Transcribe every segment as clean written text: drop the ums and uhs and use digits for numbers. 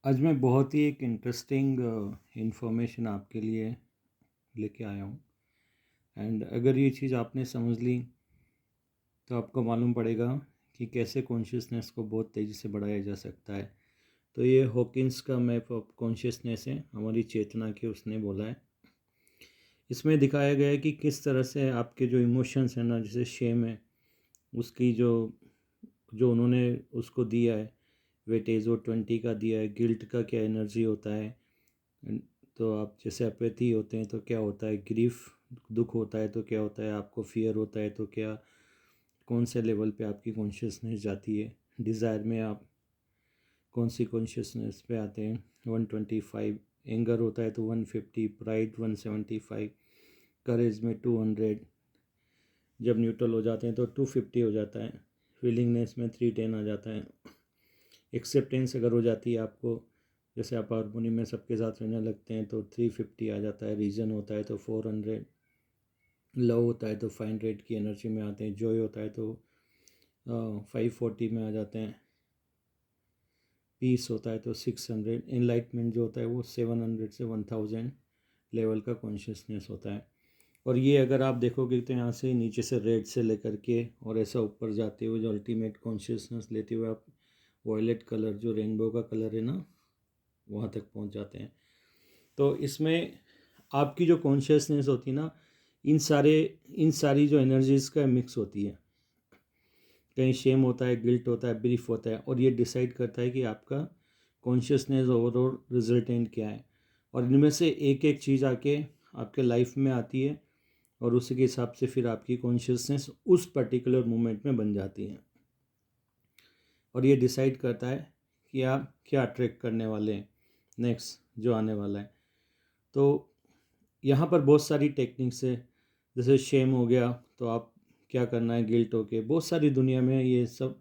आज मैं बहुत ही एक इंटरेस्टिंग इंफॉर्मेशन आपके लिए लेके आया हूँ। एंड अगर ये चीज़ आपने समझ ली तो आपको मालूम पड़ेगा कि कैसे कॉन्शियसनेस को बहुत तेज़ी से बढ़ाया जा सकता है। तो ये हॉकिंस का मैप ऑफ कॉन्शियसनेस है, हमारी चेतना की उसने बोला है। इसमें दिखाया गया है कि किस तरह से आपके जो इमोशंस हैं ना, जैसे शेम है, उसकी जो जो उन्होंने उसको दिया है वेटेज, वो 20 का दिया है। गिल्ट का क्या एनर्जी होता है, तो आप जैसे अपैथी होते हैं तो क्या होता है, ग्रीफ दुख होता है तो क्या होता है, आपको फियर होता है तो क्या, कौन से लेवल पे आपकी कॉन्शियसनेस जाती है। डिज़ायर में आप कौन सी कॉन्शियसनेस पे आते हैं, 125। एंगर होता है तो 150, प्राइड 175, करेज में 200, जब न्यूट्रल हो जाते हैं तो 250 हो जाता है, विलिंगनेस में 310 आ जाता है। एक्सेप्टेंस अगर हो जाती है आपको, जैसे आप हारमोनी में सबके साथ रहने लगते हैं तो 350 आ जाता है। रीजन होता है तो 400, लव होता है तो 500 की एनर्जी में आते हैं। जॉय होता है तो 540 में आ जाते हैं। पीस होता है तो 600। इनलाइटमेंट जो होता है वो 700 से 1000 लेवल का कॉन्शियसनेस होता है। और ये अगर आप देखोगे तो यहाँ से नीचे से रेड से लेकर के और ऐसा ऊपर जाते हुए जो अल्टीमेट कॉन्शियसनेस लेते हुए आप वॉयलेट कलर, जो रेनबो का कलर है ना, वहाँ तक पहुँच जाते हैं। तो इसमें आपकी जो कॉन्शियसनेस होती है ना, इन सारी जो एनर्जीज़ का मिक्स होती है। कहीं शेम होता है, गिल्ट होता है, ब्रीफ होता है, और ये डिसाइड करता है कि आपका कॉन्शियसनेस ओवरऑल रिजल्टेंट क्या है। और इनमें से एक एक चीज़ आके आपके लाइफ में आती है और उसी के हिसाब से फिर आपकी कॉन्शियसनेस उस पर्टिकुलर मोमेंट में बन जाती है। और ये डिसाइड करता है कि आप क्या अट्रैक्ट करने वाले हैं नेक्स्ट जो आने वाला है। तो यहाँ पर बहुत सारी टेक्निक्स है। जैसे शेम हो गया तो आप क्या करना है, गिल्ट हो के बहुत सारी दुनिया में ये सब।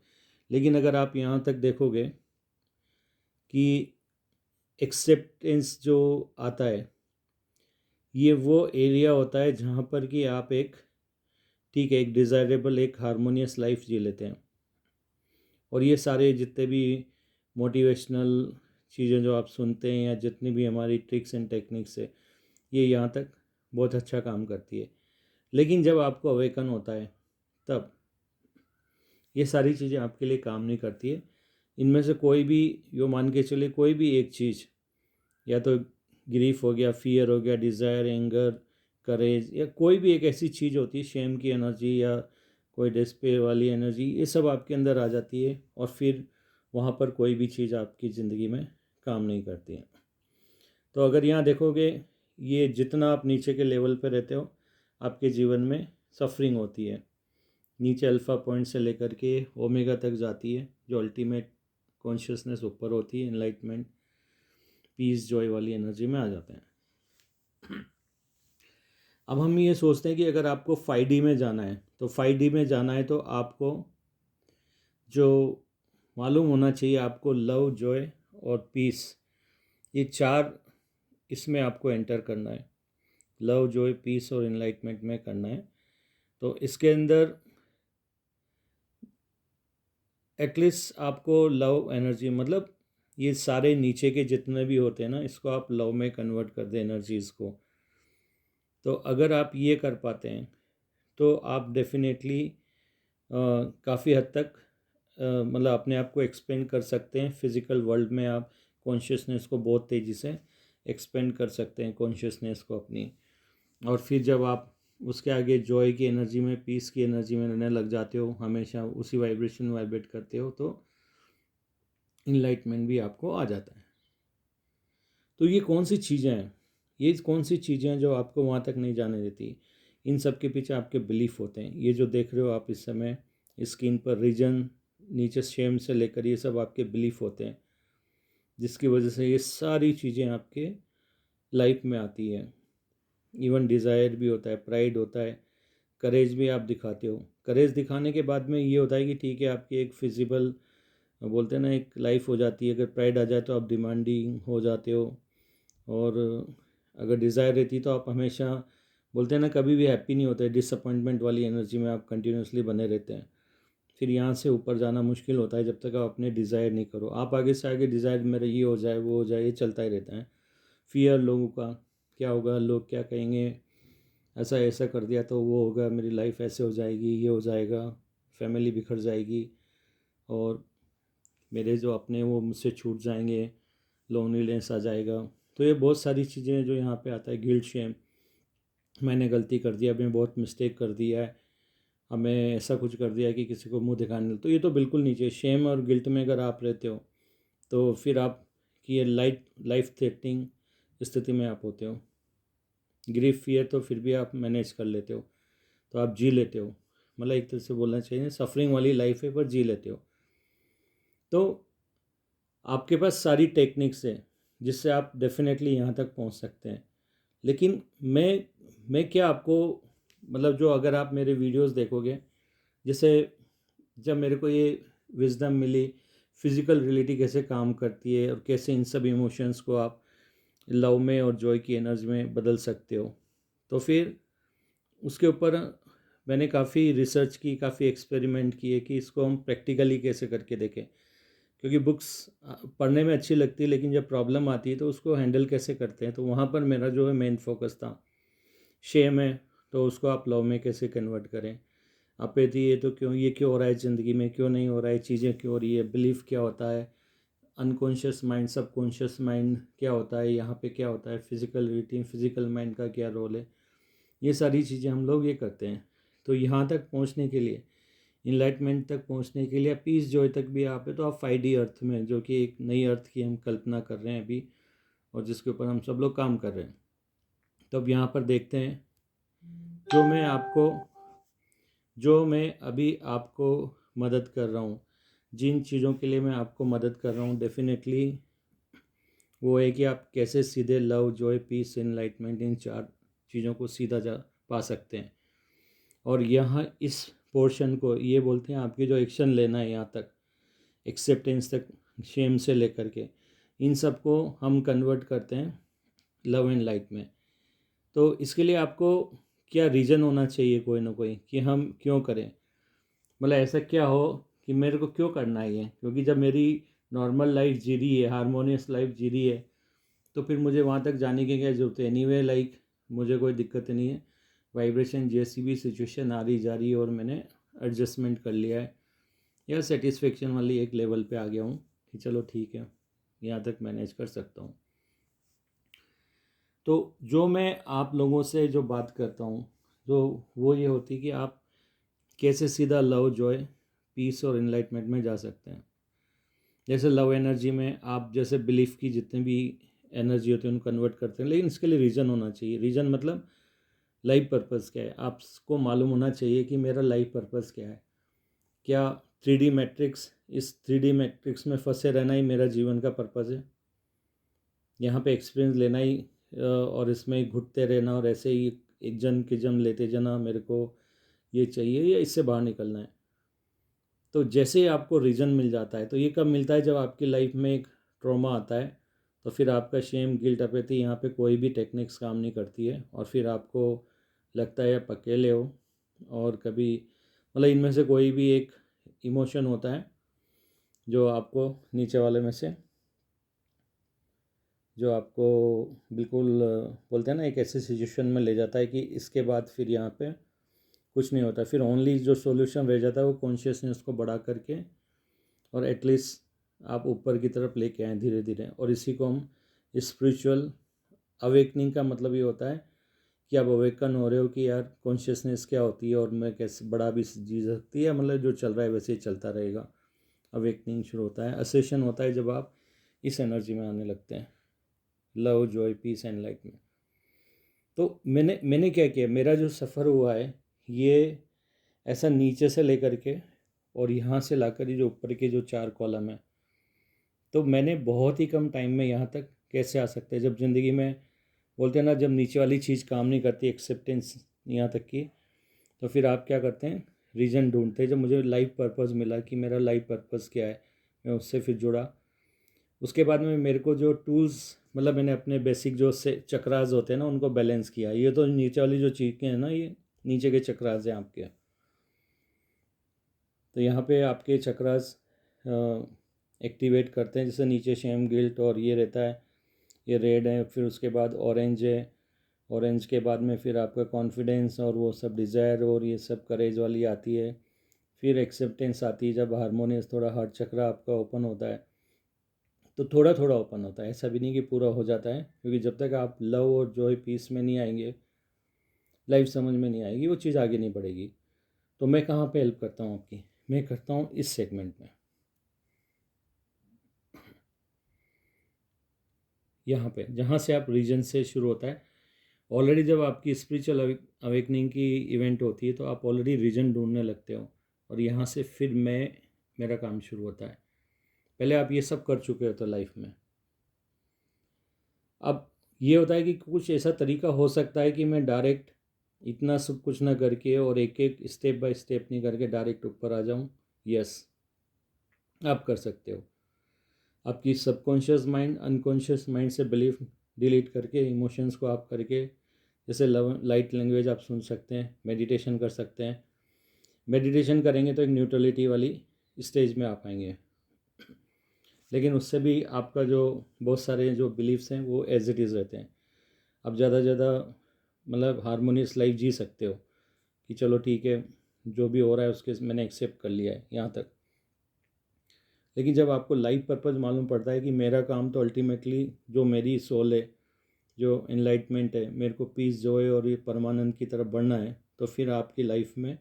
लेकिन अगर आप यहाँ तक देखोगे कि एक्सेप्टेंस जो आता है, ये वो एरिया होता है जहाँ पर कि आप एक, ठीक है, एक डिज़ायरेबल, एक हारमोनियस लाइफ जी लेते हैं। और ये सारे जितने भी मोटिवेशनल चीज़ें जो आप सुनते हैं या जितनी भी हमारी ट्रिक्स एंड टेक्निक्स है, ये यहाँ तक बहुत अच्छा काम करती है। लेकिन जब आपको अवेकन होता है तब ये सारी चीज़ें आपके लिए काम नहीं करती है। इनमें से कोई भी, यो मान के चले, कोई भी एक चीज़, या तो ग्रीफ हो गया, फियर हो गया, डिज़ायर, एंगर, करेज, या कोई भी एक ऐसी चीज़ होती है, शेम की एनर्जी या कोई डिस्पेयर वाली एनर्जी, ये सब आपके अंदर आ जाती है और फिर वहाँ पर कोई भी चीज़ आपकी ज़िंदगी में काम नहीं करती है। तो अगर यहाँ देखोगे, ये जितना आप नीचे के लेवल पर रहते हो, आपके जीवन में सफरिंग होती है। नीचे अल्फ़ा पॉइंट से लेकर के ओमेगा तक जाती है, जो अल्टीमेट कॉन्शियसनेस ऊपर होती है, एनलाइटमेंट, पीस, जॉय वाली एनर्जी में आ जाते हैं। अब हम ये सोचते हैं कि अगर आपको 5D में जाना है तो 5D में जाना है तो आपको जो मालूम होना चाहिए, आपको लव, जॉय और पीस, ये चार इसमें आपको एंटर करना है। लव, जॉय, पीस और एनलाइटमेंट में करना है। तो इसके अंदर एटलीस्ट आपको लव एनर्जी, मतलब ये सारे नीचे के जितने भी होते हैं ना, इसको आप लव में कन्वर्ट कर दें एनर्जीज़ को। तो अगर आप ये कर पाते हैं तो आप डेफिनेटली काफ़ी हद तक मतलब अपने आप को एक्सपेंड कर सकते हैं फिज़िकल वर्ल्ड में। आप कॉन्शियसनेस को बहुत तेज़ी से एक्सपेंड कर सकते हैं, कॉन्शियसनेस को अपनी। और फिर जब आप उसके आगे जॉय की एनर्जी में, पीस की एनर्जी में रहने लग जाते हो, हमेशा उसी वाइब्रेशन वाइब्रेट करते हो, तो इनलाइटमेंट भी आपको आ जाता है। तो ये कौन सी चीज़ें हैं, ये कौन सी चीज़ें हैं जो आपको वहाँ तक नहीं जाने देती? इन सब के पीछे आपके बिलीफ होते हैं। ये जो देख रहे हो आप इस समय स्क्रीन पर, रीजन, नीचे शेम से लेकर, ये सब आपके बिलीफ होते हैं, जिसकी वजह से ये सारी चीज़ें आपके लाइफ में आती हैं। इवन डिज़ायर भी होता है, प्राइड होता है, करेज भी आप दिखाते हो। करेज दिखाने के बाद में ये होता है कि ठीक है, आपकी एक फिजिबल, बोलते हैं ना, एक लाइफ हो जाती है। अगर प्राइड आ जाए तो आप डिमांडिंग हो जाते हो। और अगर डिज़ायर रहती तो आप हमेशा, बोलते हैं ना, कभी भी हैप्पी नहीं होते, डिसअपॉइंटमेंट वाली एनर्जी में आप कंटिन्यूसली बने रहते हैं। फिर यहाँ से ऊपर जाना मुश्किल होता है जब तक आप अपने डिज़ायर नहीं करो। आप आगे से आगे डिज़ायर मेरा ये हो जाए वो हो जाए, ये चलता ही रहता है। फियर लोगों का, क्या होगा, लोग क्या कहेंगे, ऐसा ऐसा कर दिया तो वो होगा, मेरी लाइफ ऐसे हो जाएगी, ये हो जाएगा, फैमिली बिखर जाएगी, और मेरे जो अपने वो मुझसे छूट जाएंगे, लोनलीनेस आ जाएगा। तो ये बहुत सारी चीज़ें जो यहाँ पे आता है, गिल्ट, शेम, मैंने गलती कर दिया, मैंने बहुत मिस्टेक कर दिया है, हमें ऐसा कुछ कर दिया है कि किसी को मुंह दिखाने, तो ये तो बिल्कुल नहीं चाहिए। शेम और गिल्ट में अगर आप रहते हो तो फिर आप कि ये लाइफ थ्रेटनिंग स्थिति में आप होते हो। ग्रीफ, फियर तो फिर भी आप मैनेज कर लेते हो, तो आप जी लेते हो, मतलब एक तरह से बोलना चाहिए सफरिंग वाली लाइफ है पर जी लेते हो। तो आपके पास सारी टेक्निक्स है जिससे आप डेफिनेटली यहाँ तक पहुँच सकते हैं। लेकिन मैं क्या आपको, मतलब जो अगर आप मेरे वीडियोस देखोगे, जैसे जब मेरे को ये विजडम मिली, फिज़िकल रियलिटी कैसे काम करती है और कैसे इन सब इमोशंस को आप लव में और जॉय की एनर्जी में बदल सकते हो, तो फिर उसके ऊपर मैंने काफ़ी रिसर्च की, काफ़ी एक्सपेरिमेंट किए कि इसको हम प्रैक्टिकली कैसे करके देखें। क्योंकि बुक्स पढ़ने में अच्छी लगती है, लेकिन जब प्रॉब्लम आती है तो उसको हैंडल कैसे करते हैं, तो वहाँ पर मेरा जो है मेन फोकस था। शेम है तो उसको आप लव में कैसे कन्वर्ट करें, अपेथी है तो क्यों, ये क्यों हो रहा है ज़िंदगी में, क्यों नहीं हो रहा है, चीज़ें क्यों हो रही है, बिलीफ क्या होता है, अनकॉन्शियस माइंड, सबकॉन्शियस माइंड क्या होता है, यहाँ पे क्या होता है, फिज़िकल रूटीन, फिज़िकल माइंड का क्या रोल है, ये सारी चीज़ें हम लोग ये करते हैं। तो यहाँ तक पहुँचने के लिए, इनलाइटमेंट तक पहुँचने के लिए, पीस जॉय तक भी आप है तो आप 5D अर्थ में, जो कि एक नई अर्थ की हम कल्पना कर रहे हैं अभी, और जिसके ऊपर हम सब लोग काम कर रहे हैं। तो अब यहाँ पर देखते हैं, जो मैं आपको, जो मैं अभी आपको मदद कर रहा हूँ, जिन चीज़ों के लिए मैं आपको मदद कर रहा हूँ, डेफिनेटली वो है कि आप कैसे सीधे लव, जॉय, पीस, इनलाइटमेंट, इन 4 चीज़ों को सीधा जा पा सकते हैं। और यहाँ इस पोर्शन को ये बोलते हैं आपकी जो एक्शन लेना है, यहाँ तक एक्सेप्टेंस तक, शेम से लेकर के इन सब को हम कन्वर्ट करते हैं लव एंड लाइट में। तो इसके लिए आपको क्या रीज़न होना चाहिए, कोई ना कोई, कि हम क्यों करें, मतलब ऐसा क्या हो कि मेरे को क्यों करना है ये। क्योंकि जब मेरी नॉर्मल लाइफ जी रही है, हारमोनियस लाइफ जी रही है, तो फिर मुझे वहाँ तक जाने की क्या जरूरत है। एनीवे लाइक मुझे कोई दिक्कत नहीं है, वाइब्रेशन जैसी भी सिचुएशन आ रही जा रही है और मैंने एडजस्टमेंट कर लिया है, या सेटिस्फेक्शन वाली एक लेवल पे आ गया हूँ कि चलो ठीक है, यहाँ तक मैनेज कर सकता हूँ। तो जो मैं आप लोगों से जो बात करता हूँ, जो वो ये होती कि आप कैसे सीधा लव, जॉय, पीस और इनलाइटमेंट में जा सकते हैं। जैसे लव एनर्जी में आप जैसे बिलीफ की जितने भी एनर्जी होती है उनको कन्वर्ट करते हैं, लेकिन इसके लिए रीज़न होना चाहिए। रीज़न मतलब लाइफ पर्पस क्या है, आपको मालूम होना चाहिए कि मेरा लाइफ पर्पस क्या है। क्या 3D मैट्रिक्स, इस 3D मैट्रिक्स में फंसे रहना ही मेरा जीवन का पर्पस है, यहाँ पे एक्सपीरियंस लेना ही और इसमें ही घुटते रहना और ऐसे ही एक जन्म के जन्म लेते जाना, मेरे को ये चाहिए या इससे बाहर निकलना है। तो जैसे ही आपको रीज़न मिल जाता है, तो ये कब मिलता है, जब आपकी लाइफ में एक ट्रॉमा आता है, तो फिर आपका शेम, गिल्ट, अपैथी, यहाँ पे कोई भी टेक्निक्स काम नहीं करती है, और फिर आपको लगता है आप अकेले हो। और कभी मतलब इनमें से कोई भी एक इमोशन होता है जो आपको नीचे वाले में से, जो आपको बिल्कुल बोलते हैं ना, एक ऐसे सिचुएशन में ले जाता है कि इसके बाद फिर यहाँ पे कुछ नहीं होता। फिर ओनली जो सॉल्यूशन रह जाता है वो कॉन्शियसनेस को बढ़ा करके, और एटलीस्ट आप ऊपर की तरफ लेके आएँ धीरे धीरे। और इसी को हम स्पिरिचुअल अवेकनिंग का मतलब ये होता है कि आप अवेकन हो रहे हो कि यार कॉन्शियसनेस क्या होती है और मैं कैसे बड़ा भी जी सकती है, मतलब जो चल रहा है वैसे ही चलता रहेगा। अवेकनिंग शुरू होता है, असेशन होता है जब आप इस एनर्जी में आने लगते हैं, love, joy, peace and light में। तो मैंने क्या किया, मेरा जो सफ़र हुआ है ये ऐसा नीचे से लेकर के और यहाँ से लाकर ये जो ऊपर के जो 4 कॉलम है, तो मैंने बहुत ही कम टाइम में यहाँ तक कैसे आ सकते हैं। जब ज़िंदगी में बोलते हैं ना, जब नीचे वाली चीज़ काम नहीं करती, एक्सेप्टेंस यहाँ तक की, तो फिर आप क्या करते हैं, रीज़न ढूंढते हैं। जब मुझे लाइफ पर्पस मिला कि मेरा लाइफ पर्पस क्या है, मैं उससे फिर जुड़ा। उसके बाद में मेरे को जो टूल्स, मतलब मैंने अपने बेसिक जो से चक्रास होते हैं ना उनको बैलेंस किया। ये तो नीचे वाली जो चीज़ें हैं ना, ये नीचे के चक्रास हैं आपके। तो यहाँ पे आपके चक्रास एक्टिवेट करते हैं। जैसे नीचे शेम, गिल्ट और ये रहता है, ये रेड है, फिर उसके बाद ऑरेंज है, ऑरेंज के बाद में फिर आपका कॉन्फिडेंस और वो सब डिज़ायर और ये सब करेज वाली आती है। फिर एक्सेप्टेंस आती है, जब हारमोनियस थोड़ा हार्ट चक्र आपका ओपन होता है, तो थोड़ा थोड़ा ओपन होता है, ऐसा भी नहीं कि पूरा हो जाता है, क्योंकि जब तक आप लव और जॉय पीस में नहीं आएंगे, लाइफ समझ में नहीं आएगी, वो चीज़ आगे नहीं बढ़ेगी। तो मैं कहाँ पे हेल्प करता हूँ आपकी? मैं करता हूँ इस सेगमेंट में, यहाँ पे जहाँ से आप रीजन से शुरू होता है। ऑलरेडी जब आपकी स्पिरिचुअल अवेकनिंग की इवेंट होती है तो आप ऑलरेडी रीजन ढूंढने लगते हो, और यहाँ से फिर मेरा काम शुरू होता है। पहले आप ये सब कर चुके हो तो लाइफ में अब ये होता है कि कुछ ऐसा तरीका हो सकता है कि मैं डायरेक्ट इतना सब कुछ ना करके और एक एक स्टेप बाय स्टेप नहीं करके डायरेक्ट ऊपर आ जाऊँ। यस, आप कर सकते हो। आपकी सबकॉन्शियस माइंड, अनकॉन्शियस माइंड से बिलीफ डिलीट करके, इमोशंस को आप करके, जैसे लाइट लैंग्वेज आप सुन सकते हैं, मेडिटेशन कर सकते हैं। मेडिटेशन करेंगे तो एक न्यूट्रलिटी वाली स्टेज में आ पाएंगे, लेकिन उससे भी आपका जो बहुत सारे जो बिलीव्स हैं वो एज इट इज़ रहते हैं। आप ज़्यादा ज़्यादा मतलब हारमोनियस लाइफ जी सकते हो कि चलो ठीक है, जो भी हो रहा है उसके मैंने एक्सेप्ट कर लिया है यहाँ तक। लेकिन जब आपको लाइफ पर्पज़ मालूम पड़ता है कि मेरा काम तो अल्टीमेटली जो मेरी सोल है, जो इनलाइटमेंट है, मेरे को पीस, जॉय और ये परमानंद की तरफ बढ़ना है, तो फिर आपकी लाइफ में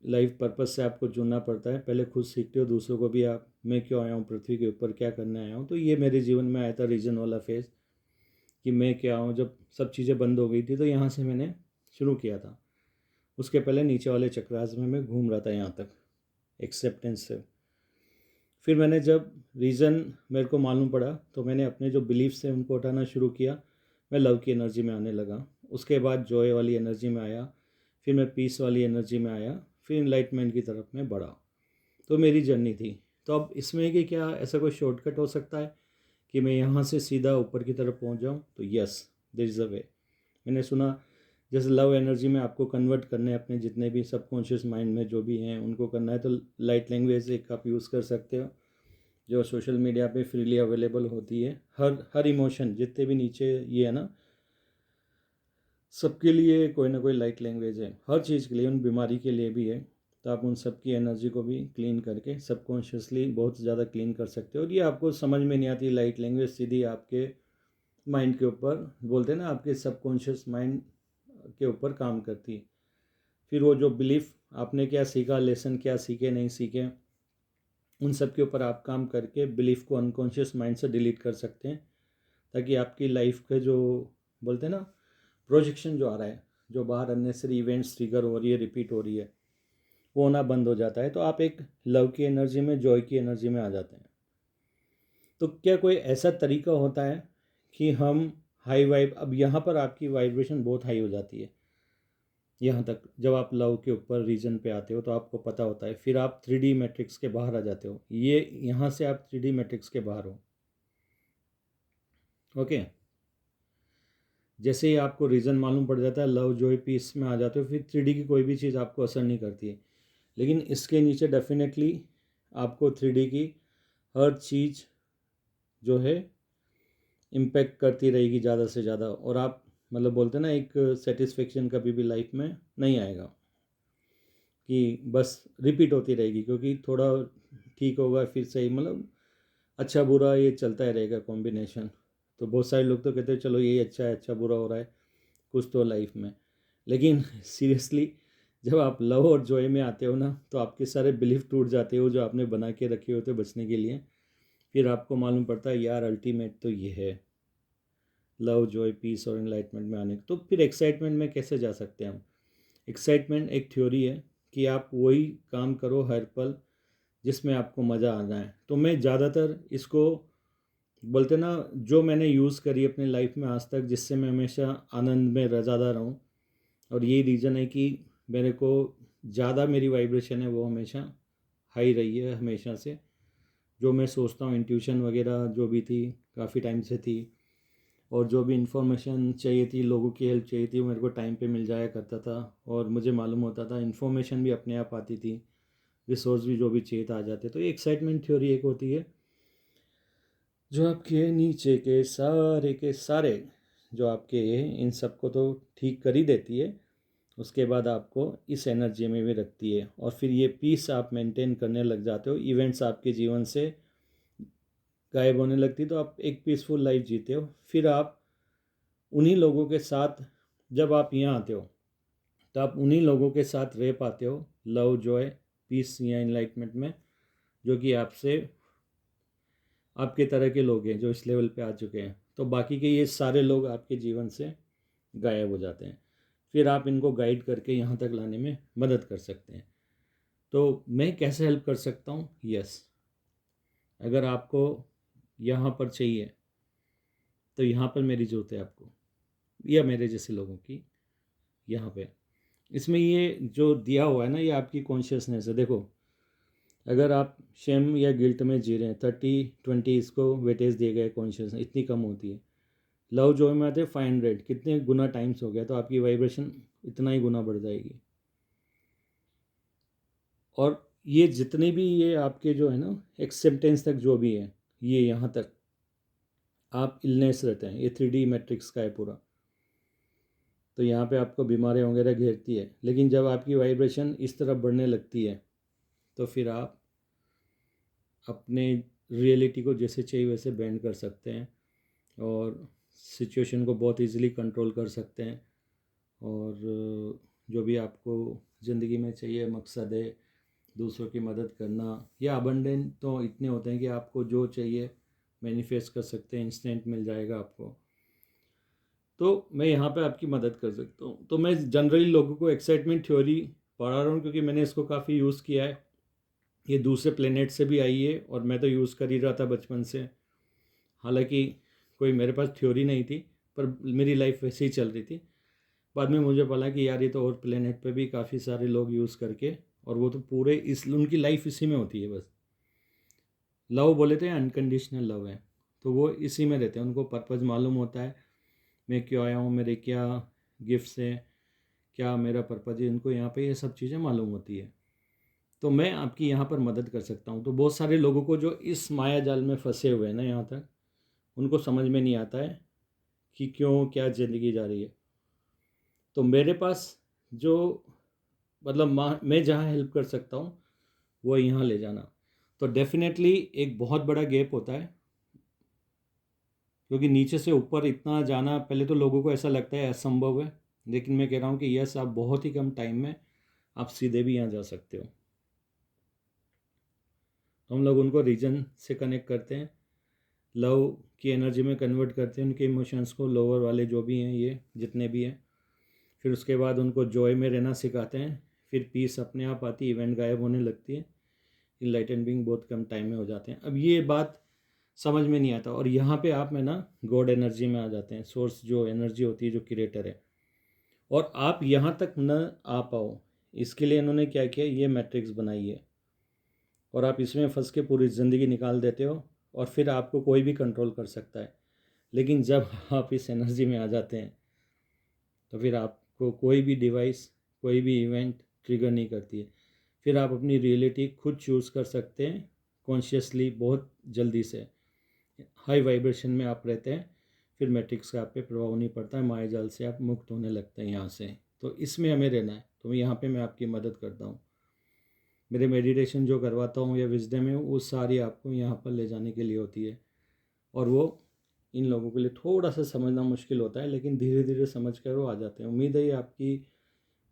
लाइफ पर्पस से आपको जुड़ना पड़ता है। पहले खुद सीखते हो, दूसरों को भी आप, मैं क्यों आया हूँ पृथ्वी के ऊपर, क्या करने आया हूँ। तो ये मेरे जीवन में आया था रीजन वाला फेज़ कि मैं क्या हूँ। जब सब चीज़ें बंद हो गई थी तो यहाँ से मैंने शुरू किया था। उसके पहले नीचे वाले चक्रास में मैं घूम रहा था यहाँ तक एक्सेप्टेंस से। फिर मैंने जब रीज़न मेरे को मालूम पड़ा तो मैंने अपने जो बिलीफ्स थे उनको उठाना शुरू किया। मैं लव की एनर्जी में आने लगा, उसके बाद जॉय वाली एनर्जी में आया, फिर मैं पीस वाली एनर्जी में आया, फिर इनलाइटमेंट की तरफ मैं बढ़ा। तो मेरी जर्नी थी। तो अब इसमें कि क्या ऐसा कोई शॉर्टकट हो सकता है कि मैं यहाँ से सीधा ऊपर की तरफ पहुँच जाऊँ? तो यस, देयर इज़ अ वे। मैंने सुना जैसे लव एनर्जी में आपको कन्वर्ट करने अपने जितने भी सबकॉन्शियस माइंड में जो भी हैं उनको करना है, तो लाइट लैंग्वेज एक आप यूज़ कर सकते हो जो सोशल मीडिया पे फ्रीली अवेलेबल होती है। हर इमोशन जितने भी नीचे ये है ना, सबके लिए कोई ना कोई लाइट लैंग्वेज है, हर चीज़ के लिए, उन बीमारी के लिए भी है। तो आप उन सब की एनर्जी को भी क्लीन करके सबकॉन्शियसली बहुत ज़्यादा क्लीन कर सकते हो। और ये आपको समझ में नहीं आती लाइट लैंग्वेज, सीधी आपके माइंड के ऊपर, बोलते हैं ना, आपके सबकॉन्शियस माइंड के ऊपर काम करती है। फिर वो जो बिलीफ आपने क्या सीखा, लेसन क्या सीखे नहीं सीखे, उन सब के ऊपर आप काम करके बिलीफ को अनकॉन्शियस माइंड से डिलीट कर सकते हैं, ताकि आपकी लाइफ के जो बोलते हैं ना प्रोजेक्शन जो आ रहा है, जो बाहर अननेसरी इवेंट्स ट्रिगर हो रही है, रिपीट हो रही है, वो होना बंद हो जाता है। तो आप एक लव की एनर्जी में, जॉय की एनर्जी में आ जाते हैं। तो क्या कोई ऐसा तरीका होता है कि हम हाई वाइब, अब यहाँ पर आपकी वाइब्रेशन बहुत हाई हो जाती है यहाँ तक, जब आप लव के ऊपर रीजन पे आते हो तो आपको पता होता है, फिर आप 3D मैट्रिक्स के बाहर आ जाते हो। ये यहाँ से आप 3D मैट्रिक्स के बाहर हो। ओके, जैसे ही आपको रीज़न मालूम पड़ जाता है, लव जॉय पीस में आ जाते हो, फिर 3D की कोई भी चीज़ आपको असर नहीं करती है। लेकिन इसके नीचे डेफिनेटली आपको 3D की हर चीज़ जो है इम्पेक्ट करती रहेगी ज़्यादा से ज़्यादा, और आप मतलब बोलते हैं ना, एक सेटिस्फेक्शन कभी भी लाइफ में नहीं आएगा कि बस रिपीट होती रहेगी, क्योंकि थोड़ा ठीक होगा फिर सही, मतलब अच्छा बुरा ये चलता ही रहेगा कॉम्बिनेशन। तो बहुत सारे लोग तो कहते हैं चलो यही अच्छा है, अच्छा बुरा हो रहा है कुछ तो लाइफ में। लेकिन सीरियसली जब आप लव और जॉय में आते हो ना, तो आपके सारे बिलीफ टूट जाते हो जो आपने बना के रखे होते बचने के लिए। फिर आपको मालूम पड़ता है यार अल्टीमेट तो ये है, लव जॉय पीस और इनलाइटमेंट में आने। तो फिर एक्साइटमेंट में कैसे जा सकते हैं हम? एक्साइटमेंट एक थ्योरी है कि आप वही काम करो हर पल जिसमें आपको मज़ा आना है। तो मैं ज़्यादातर इसको बोलते ना, जो मैंने यूज़ करी अपनी लाइफ में आज तक, जिससे मैं हमेशा आनंद में ज़्यादा रहूँ, और यही रीज़न है कि मेरे को ज़्यादा मेरी वाइब्रेशन है वो हमेशा हाई रही है हमेशा से। जो मैं सोचता हूँ, इंट्यूशन वगैरह जो भी थी काफ़ी टाइम से थी, और जो भी इन्फॉर्मेशन चाहिए थी, लोगों की हेल्प चाहिए थी, वो मेरे को टाइम पे मिल जाया करता था, और मुझे मालूम होता था, इन्फॉर्मेशन भी अपने आप आती थी। रिसोर्स भी जो भी चाहिए था आ जाते। तो एक्साइटमेंट थ्योरी एक होती है जो आपके नीचे के सारे जो आपके इन सबको तो ठीक कर ही देती है, उसके बाद आपको इस एनर्जी में भी रखती है, और फिर ये पीस आप मेंटेन करने लग जाते हो। इवेंट्स आपके जीवन से गायब होने लगती, तो आप एक पीसफुल लाइफ जीते हो। फिर आप उन्हीं लोगों के साथ, जब आप यहाँ आते हो तो आप उन्हीं लोगों के साथ रह पाते हो, लव, जॉय, पीस या इनलाइटमेंट में, जो कि आपसे आपके तरह के लोग हैं जो इस लेवल पे आ चुके हैं। तो बाकी के ये सारे लोग आपके जीवन से गायब हो जाते हैं। फिर आप इनको गाइड करके यहाँ तक लाने में मदद कर सकते हैं। तो मैं कैसे हेल्प कर सकता हूँ? यस, अगर आपको यहाँ पर चाहिए तो यहाँ पर मेरी ज़रूरत है आपको, या मेरे जैसे लोगों की यहाँ पे। इसमें ये जो दिया हुआ है ना, ये आपकी कॉन्शियसनेस है। देखो, अगर आप शेम या गिल्ट में जी रहे हैं, 30-20 इसको वेटेज दिए गए, कॉन्शियसनेस इतनी कम होती है। लव जॉय में आते 500, कितने गुना टाइम्स हो गया, तो आपकी वाइब्रेशन इतना ही गुना बढ़ जाएगी। और ये जितने भी ये आपके जो है ना एक्सेप्टेंस तक जो भी है, ये यहाँ तक आप इलनेस रहते हैं, ये 3D मैट्रिक्स का है पूरा। तो यहाँ पे आपको बीमारियाँ वगैरह घेरती है, लेकिन जब आपकी वाइब्रेशन इस तरफ बढ़ने लगती है तो फिर आप अपने रियलिटी को जैसे चाहिए वैसे बेंड कर सकते हैं, और सिचुएशन को बहुत इजीली कंट्रोल कर सकते हैं। और जो भी आपको ज़िंदगी में चाहिए, मकसद है, दूसरों की मदद करना, या अबंडेंट तो इतने होते हैं कि आपको जो चाहिए मैनिफेस्ट कर सकते हैं, इंस्टेंट मिल जाएगा आपको। तो मैं यहाँ पे आपकी मदद कर सकता हूँ। तो मैं जनरली लोगों को एक्साइटमेंट थ्योरी पढ़ा रहा हूँ, क्योंकि मैंने इसको काफ़ी यूज़ किया है। ये दूसरे प्लेनेट से भी आई है और मैं तो यूज़ कर ही रहा था बचपन से। हालांकि कोई मेरे पास थ्योरी नहीं थी, पर मेरी लाइफ वैसे ही चल रही थी। बाद में मुझे पता कि यार ये तो और प्लेनेट पे भी काफ़ी सारे लोग यूज़ करके, और वो तो पूरे इस उनकी लाइफ इसी में होती है बस। लव बोले थे अनकंडीशनल लव है, तो वो इसी में रहते हैं। उनको पर्पज़ मालूम होता है, मैं क्यों आया हूँ, मेरे क्या गिफ्ट्स हैं, क्या मेरा पर्पज़ है, इनको यहाँ पे ये सब चीज़ें मालूम होती है। तो मैं आपकी यहाँ पर मदद कर सकता हूँ। तो बहुत सारे लोगों को जो इस माया जाल में फंसे हुए हैं ना यहाँ तक, उनको समझ में नहीं आता है कि क्यों क्या ज़िंदगी जा रही है। तो मेरे पास जो मतलब मैं जहाँ हेल्प कर सकता हूँ वो यहाँ ले जाना। तो डेफिनेटली एक बहुत बड़ा गैप होता है, क्योंकि नीचे से ऊपर इतना जाना पहले तो लोगों को ऐसा लगता है असंभव है, लेकिन मैं कह रहा हूँ कि यस, आप बहुत ही कम टाइम में आप सीधे भी यहाँ जा सकते हो। तो हम लोग उनको रीजन से कनेक्ट करते हैं, लव की एनर्जी में कन्वर्ट करते हैं, उनके इमोशंस को, लोअर वाले जो भी हैं, ये जितने भी हैं। फिर उसके बाद उनको जॉय में रहना सिखाते हैं। फिर पीस अपने आप आती, इवेंट गायब होने लगती है, इनलाइटन बीइंग बहुत कम टाइम में हो जाते हैं। अब ये बात समझ में नहीं आता, और यहाँ पे आप में ना गॉड एनर्जी में आ जाते हैं, सोर्स जो एनर्जी होती है, जो क्रिएटर है। और आप यहाँ तक न आ पाओ, इसके लिए इन्होंने क्या किया, ये मैट्रिक्स बनाई है, और आप इसमें फंस के पूरी ज़िंदगी निकाल देते हो, और फिर आपको कोई भी कंट्रोल कर सकता है। लेकिन जब आप इस एनर्जी में आ जाते हैं तो फिर आपको कोई भी डिवाइस, कोई भी इवेंट ट्रिगर नहीं करती है। फिर आप अपनी रियलिटी खुद चूज़ कर सकते हैं कॉन्शियसली, बहुत जल्दी से हाई वाइब्रेशन में आप रहते हैं। फिर मैट्रिक्स का आप पे प्रभाव नहीं पड़ता है, माया जाल से आप मुक्त होने लगते हैं यहाँ से। तो इसमें हमें रहना है। तो मैं यहाँ पे मैं आपकी मदद करता हूँ। मेरे मेडिटेशन जो करवाता हूँ या विजडम है, वो सारी आपको यहाँ पर ले जाने के लिए होती है। और वो इन लोगों के लिए थोड़ा सा समझना मुश्किल होता है, लेकिन धीरे धीरे समझ कर वो आ जाते हैं। उम्मीद है ये आपकी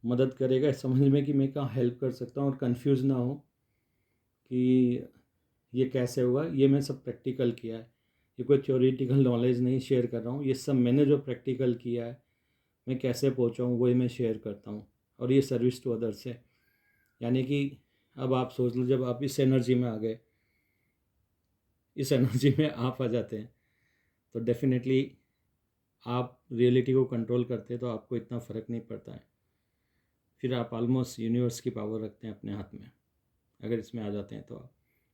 मदद करेगा इस समझ में कि मैं कहाँ हेल्प कर सकता हूँ, और कंफ्यूज ना हो कि ये कैसे हुआ। ये मैं सब प्रैक्टिकल किया है, ये कोई थ्योरेटिकल नॉलेज नहीं शेयर कर रहा हूँ। ये सब मैंने जो प्रैक्टिकल किया है, मैं कैसे पहुँचा हूँ, वही मैं शेयर करता हूँ। और ये सर्विस टू अदर्स है। यानी कि अब आप सोच लो, जब आप इस एनर्जी में आ गए, इस एनर्जी में आप आ जाते हैं, तो डेफिनेटली आप रियलिटी को कंट्रोल करते हैं, तो आपको इतना फ़र्क नहीं पड़ता है। फिर आप ऑलमोस्ट यूनिवर्स की पावर रखते हैं अपने हाथ में। अगर इसमें आ जाते हैं तो आप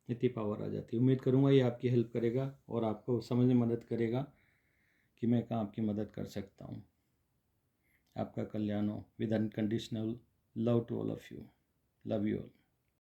इतनी पावर आ जाती है। उम्मीद करूँगा ये आपकी हेल्प करेगा और आपको समझने में मदद करेगा कि मैं कहाँ आपकी मदद कर सकता हूँ। आपका कल्याण हो। With unconditional love to all of you. Love you all.